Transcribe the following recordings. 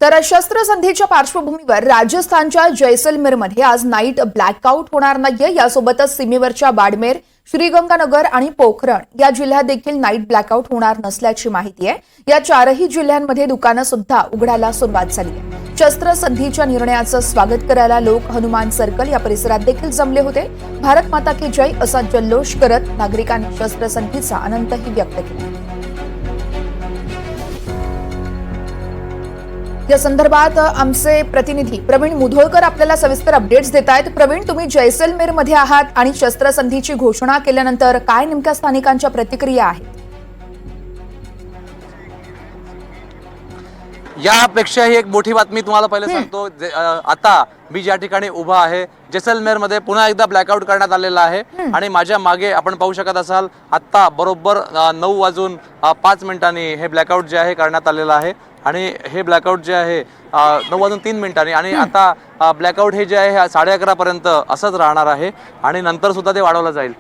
तर शस्त्रसंधीच्या पार्श्वभूमीवर राजस्थानच्या जैसलमेरमध्ये आज नाईट ब्लॅकआउट होणार नाहीये। यासोबतच सीमेवरच्या बाडमेर, श्रीगंगानगर आणि पोखरण या जिल्ह्यात देखील नाईट ब्लॅकआउट होणार नसल्याची माहिती आहे। या चारही जिल्ह्यांमध्ये दुकानं सुद्धा उघडायला सुरुवात झाली आहे। शस्त्रसंधीच्या निर्णयाचं स्वागत करायला लोक हनुमान सर्कल या परिसरात देखील जमले होते। भारत माता की जय असा जल्लोष करत नागरिकांनी शस्त्रसंधीचा आनंदही व्यक्त केला। या संदर्भात आमचे प्रतिनिधी प्रवीण मुधोळकर आपल्याला सविस्तर अपडेट्स देत आहेत। प्रवीण, तुम्ही जैसलमेरमध्ये आहात आणि शस्त्रसंधीची घोषणा केल्यानंतर काय नेमक्या स्थानिकांच्या प्रतिक्रिया आहेत? यापेक्षाही एक मोठी बातमी तुम्हाला पहिले सांगतो। आता मी ज्या ठिकाणी उभा आहे जैसलमेरमध्ये पुन्हा एकदा ब्लॅकआउट करण्यात आलेला आहे आणि माझ्या मागे आपण पाहू शकत असाल आता बरोबर 9:05 हे ब्लॅकआउट जे आहे करण्यात आलेलं आहे आणि हे ब्लॅकआउट जे आहे 9:03 आणि आता ब्लॅकआउट हे जे आहे 11:30 पर्यंत असंच राहणार आहे आणि नंतर सुद्धा ते वाढवलं जाईल।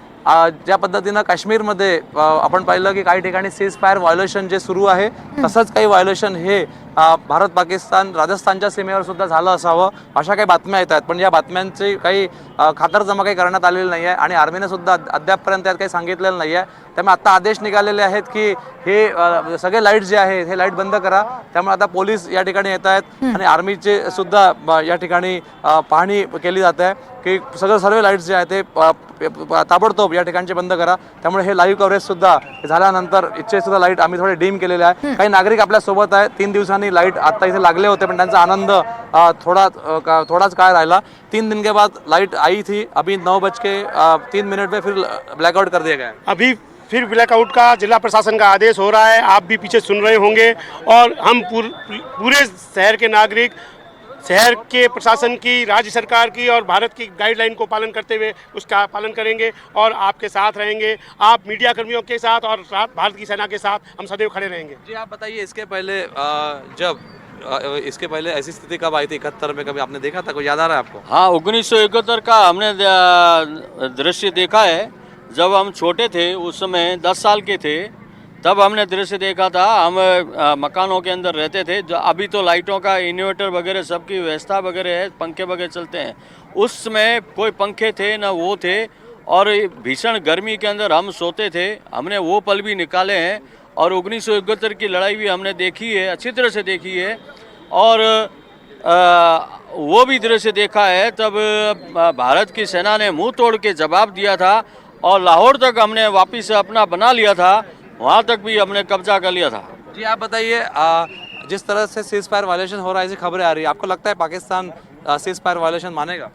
ज्या पद्धतीनं काश्मीरमध्ये आपण पाहिलं की काही ठिकाणी सीज फायर व्हायोलेशन जे सुरू आहे तसंच काही व्हायोलेशन हे भारत पाकिस्तान राजस्थानच्या सीमेवर सुद्धा झालं असावं अशा काही बातम्या येत आहेत, पण या बातम्यांची काही खातरजमा काही करण्यात आलेली नाही आहे आणि आर्मीने सुद्धा अद्यापपर्यंत यात काही सांगितलेलं नाही आहे। त्यामुळे आता आदेश निघालेले आहेत की हे सगळे लाईट जे आहेत हे लाईट बंद करा। त्यामुळे आता पोलीस या ठिकाणी येत आहेत आणि आर्मीचे सुद्धा या ठिकाणी पाहणी केली जाते आहे की सर्व लाईट्स जे आहेत ते ताबडतोब या ठिकाणचे बंद करा। त्यामुळे हे लाईव्ह कव्हरेज सुद्धा झाल्यानंतर इच्छे सुद्धा लाईट आम्ही थोडे डीम केलेले आहे। काही नागरिक आपल्या सोबत आहेत। 3 दिवसांनी लाईट आता इथे लागले होते पण त्यांचा आनंद थोडाच काळ राहिला। 3 दिन के बाद लाइट आई थी, अभी 9:03 पे फिर ब्लैकआउट कर दिया गया। अभी फिर ब्लैकआउट का जिला प्रशासन का आदेश हो रहा है। आप भी पीछे सुन रहे होंगे और हम पूरे शहर के नागरिक शहर के प्रशासन की, राज्य सरकार की और भारत की गाइडलाइन को पालन करते हुए उसका पालन करेंगे और आपके साथ रहेंगे। आप मीडिया कर्मियों के साथ और भारत की सेना के साथ हम सदैव खड़े रहेंगे। जी आप बताइए, इसके पहले ऐसी स्थिति कब आई थी? 71 में कभी आपने देखा था? कोई याद आ रहा है आपको? हाँ, 1971 का हमने दृश्य देखा है। जब हम छोटे थे उस समय 10 साल के थे तब हमने दृश्य देखा था। हम मकानों के अंदर रहते थे। जो अभी तो लाइटों का इन्वर्टर वगैरह सबकी व्यवस्था वगैरह है, पंखे वगैरह चलते हैं। उस समय कोई पंखे थे ना वो थे और भीषण गर्मी के अंदर हम सोते थे। हमने वो पल भी निकाले हैं और 1971 की लड़ाई भी हमने देखी है, अच्छी तरह से देखी है। और वो भी दृश्य देखा है तब भारत की सेना ने मुंह तोड़ के जवाब दिया था और लाहौर तक हमने वापस अपना बना लिया था, वहाँ तक भी हमने कब्जा कर लिया था। जी आप बताइए, जिस तरह से सीज फायर वायलेशन हो रहा है ऐसी खबरें आ रही है, आपको लगता है पाकिस्तान सीज फायर वायलेशन मानेगा?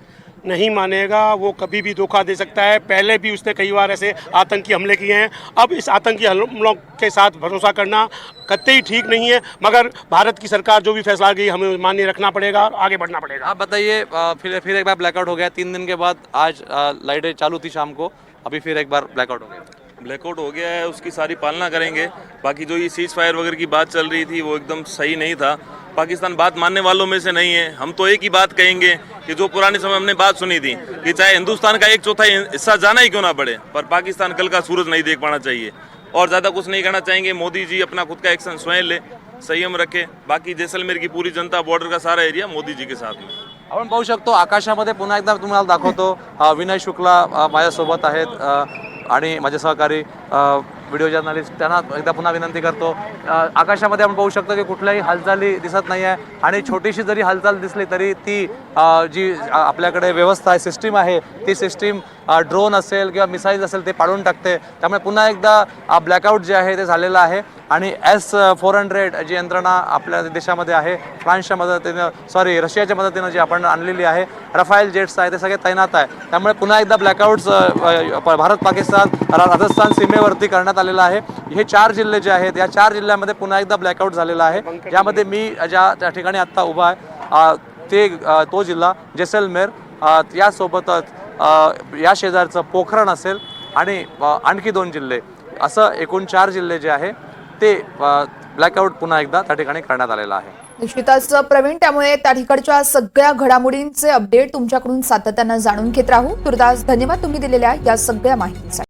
नहीं मानेगा। वो कभी भी धोखा दे सकता है। पहले भी उसने कई बार ऐसे आतंकी हमले किए हैं। अब इस आतंकी हमलों के साथ भरोसा करना कतई ठीक नहीं है, मगर भारत की सरकार जो भी फैसला गई हमें मान्य रखना पड़ेगा और आगे बढ़ना पड़ेगा। आप बताइए, फिर एक बार ब्लैकआउट हो गया 3 दिन के बाद। आज लाइटें चालू थी शाम को, अभी फिर एक बार ब्लैकआउट हो गया। ब्लैकआउट हो गया है, उसकी सारी पालना करेंगे। बाकी जो ये सीज फायर वगैरह की बात चल रही थी वो एकदम सही नहीं था। पाकिस्तान बात मानने वालों में से नहीं है। हम तो एक ही बात कहेंगे कि जो पुराने समय हमने बात सुनी थी कि चाहे हिंदुस्तान का 1/4 हिस्सा जाना ही क्यों ना पड़े, पर पाकिस्तान कल का सूरज नहीं देख पाना चाहिए। और ज़्यादा कुछ नहीं करना चाहेंगे। मोदी जी अपना खुद का एक्शन स्वयं ले, संयम रखे। बाकी जैसलमेर की पूरी जनता, बॉर्डर का सारा एरिया मोदी जी के साथ में। आपण पाहू शकतो आकाशामध्ये पुन्हा एकदा तुम्हाला दाखवतो। विनय शुक्ला माझ्यासोबत आहेत आणि माझे सहकारी व्हिडिओ जर्नलिस्ट, त्यांना एकदा पुन्हा विनंती करतो। आकाशामध्ये आपण पाहू शकतो की कुठल्याही हालचाली दिसत नाही आहे आणि छोटीशी जरी हालचाल दिसली तरी ती जी आपल्याकडे व्यवस्था आहे, सिस्टीम आहे, ती सिस्टीम ड्रोन असेल किंवा मिसाईल्स असेल ते पाडून टाकते। त्यामुळे पुन्हा एकदा ब्लॅकआउट जे आहे ते झालेलं आहे आणि S-400 जी यंत्रणा आपल्या देशामध्ये आहे, फ्रान्सच्या मदतीनं रशियाच्या मदतीनं जी आपण आणलेली आहे, रफायल जेट्स आहे, ते सगळे तैनात आहे। त्यामुळे पुन्हा एकदा ब्लॅकआउट्स भारत पाकिस्तान राजस्थान सीमेवरती करण्यात आलेला आहे। हे 4 जिल्हे जे आहेत या 4 जिल्ह्यामध्ये पुन्हा एकदा ब्लॅकआउट झालेला आहे। ज्यामध्ये मी ज्या ठिकाणी आत्ता उभा आहे तो जिल्हा जैसलमेर, यासोबतच या शेजारचं पोखरण असेल आणि आणखी 2 जिल्हे, असं एकूण 4 जिल्हे जे आहे ते ब्लॅकआउट पुन्हा एकदा त्या ठिकाणी करण्यात आलेला आहे। निश्चितच प्रवीण, त्यामुळे त्या ठिकाणच्या सगळ्या घडामोडींचे अपडेट तुमच्याकडून सातत्यानं जाणून घेत राहू। तुर्तास धन्यवाद तुम्ही दिलेल्या या सगळ्या माहितीसाठी।